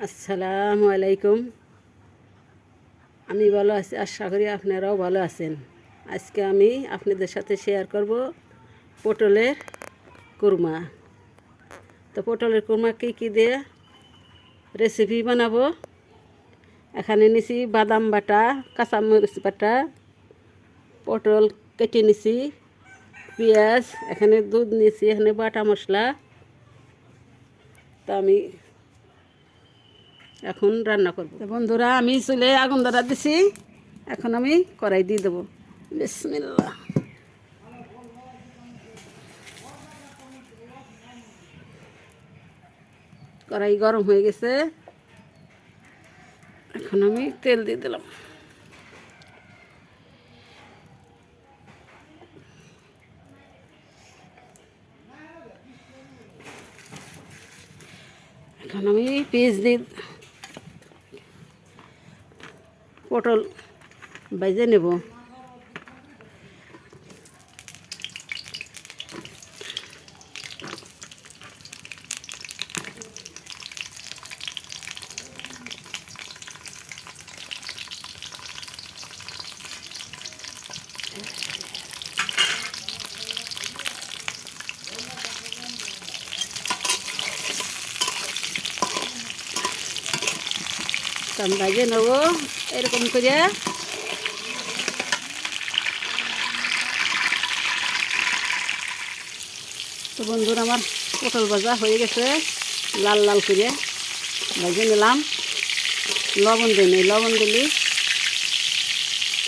আসসালামু আলাইকুম। আমি ভালো আছি, আশা করি আপনারাও ভালো আছেন। আজকে আমি আপনাদের সাথে শেয়ার করব পটলের কুরমা। তো পটলের কুরমা কী দিয়ে রেসিপি বানাবো। এখানে নিছি বাদাম বাটা, কাঁচামরিচ বাটা, পটল কেটে নিছি, পেঁয়াজ, এখানে দুধ নিছি, এখানে বাটা মশলা। তো আমি এখন রান্না করব। বন্ধুরা, আমি চুলে আগুন ধরা দিছি, এখন আমি কড়াই দিয়ে দেবো। বিসমিল্লাহ। কড়াই গরম হয়ে গেছে, এখন আমি তেল দিয়ে দিলাম। এখন আমি পেঁয়াজ দিয়ে পটল ভেজে নেব। আমি ভেজে নেব এরকম করে। তো বন্ধুরা, আমার পটল ভাজা হয়ে গেছে, লাল লাল করে ভেজে নিলাম। লবণ দিই, লবণ দিলে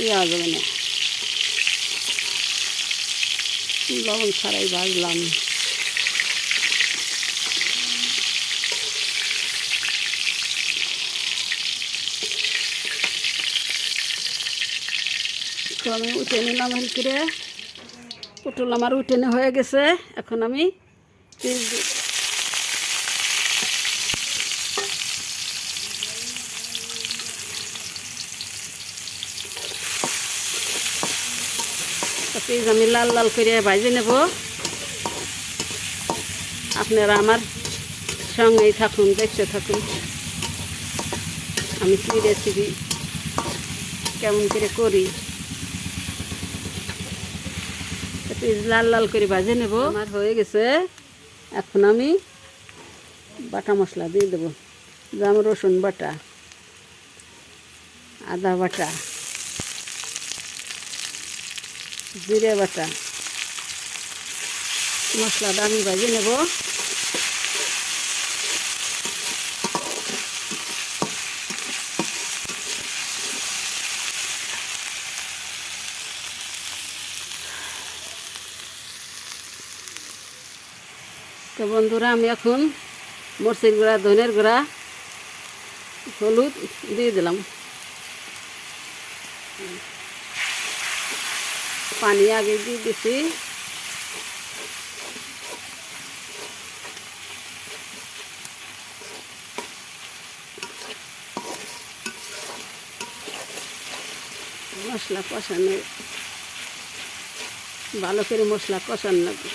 ইয়ে যাবে না, লবণ ছাড়াই ভাজলাম। তো আমি উঠে নিলাম করে, পটল আমার উঠেনে হয়ে গেছে। এখন আমি পেঁয়াজ দিই। পেঁয়াজ আমি লাল লাল করে ভাজে নেব। আপনারা আমার সঙ্গেই থাকুন, দেখতে থাকুন আমি কী রেসিপি কেমন করে করি। পেঁয়াজ লাল লাল করে ভাজে নেব, আমার হয়ে গেছে। এখন আমি বাটা মশলা দিয়ে দেবো। যেমন রসুন বাটা, আদা বাটা, জিরে বাটা, মশলাটা আমি ভাজে নেব। তো বন্ধুরা, আমি এখন মরিচের গুঁড়া, ধনের গুঁড়া, হলুদ দিয়ে দিলাম। পানি আগে দিয়ে দিছি। মশলা কষানো, ভালো করে মশলা কষানো লাগবে।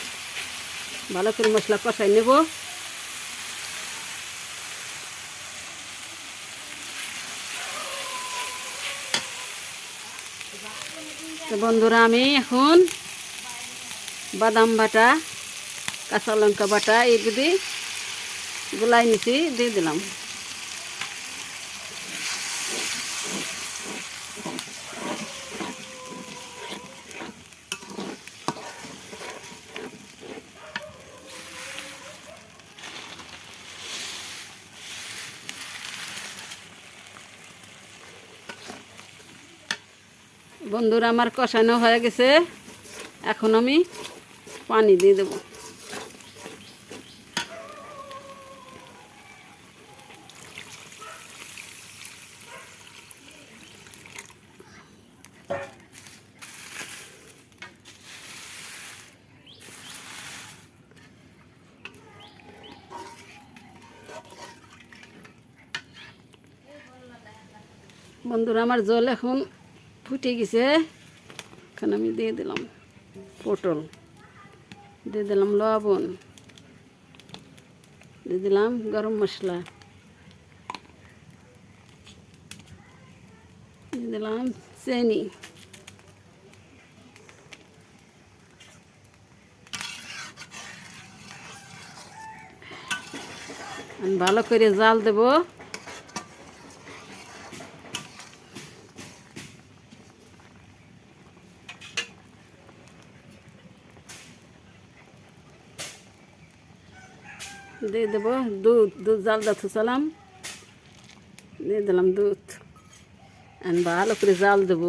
ভালো করে মশলা কষাই নেব। তো বন্ধুরা, আমি এখন বাদাম বাটা, কাঁচা লঙ্কা বাটা এগুলি গুলাই নিছি, দিয়ে দিলাম। বন্ধুরা, আমার কষানো হয়ে গেছে, এখন আমি পানি দিয়ে দেব। বন্ধুরা, আমার জল এখন ফুটে গেছে, এখন আমি দিয়ে দিলাম পটল, দিয়ে দিলাম লবণ, দিয়ে দিলাম গরম মশলা, দিয়ে দিলাম চিনি, ভালো করে জাল দেব। দিয়ে দেব দুধ, দুধ জাল দাও চালাম, দিয়ে দিলাম দুধ। ভালো করে জাল দেব,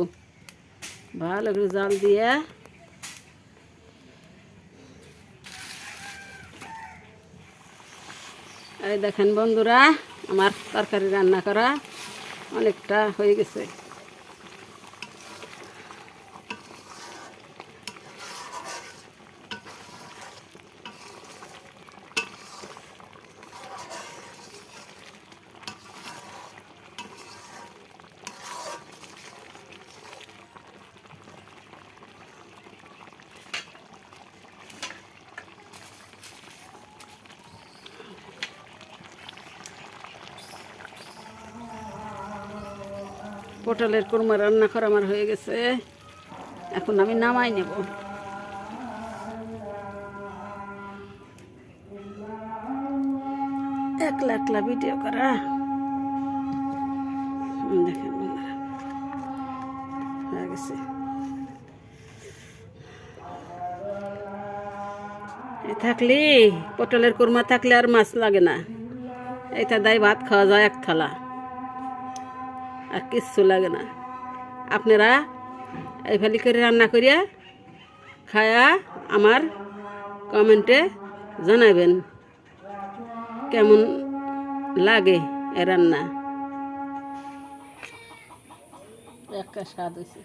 ভালো করে জাল দিয়ে এই দেখেন বন্ধুরা, আমার তরকারি রান্না করা অনেকটা হয়ে গেছে। পটলের কুরমা রান্না করা আমার হয়ে গেছে, এখন আমি নামাই নেব। একলা একলা ভিডিও করা, দেখেন বন্ধুরা হয়ে গেছে। এই থাকলি পটলের কুরমা থাকলে আর মাছ লাগে না, এইটা দায় ভাত খাওয়া যায় এক থালা, আর কিচ্ছু লাগে না। আপনারা এইভাবে করে রান্না করিয়া খায়া আমার কমেন্টে জানাবেন কেমন লাগে এ রান্না, একটা স্বাদ হয়েছে।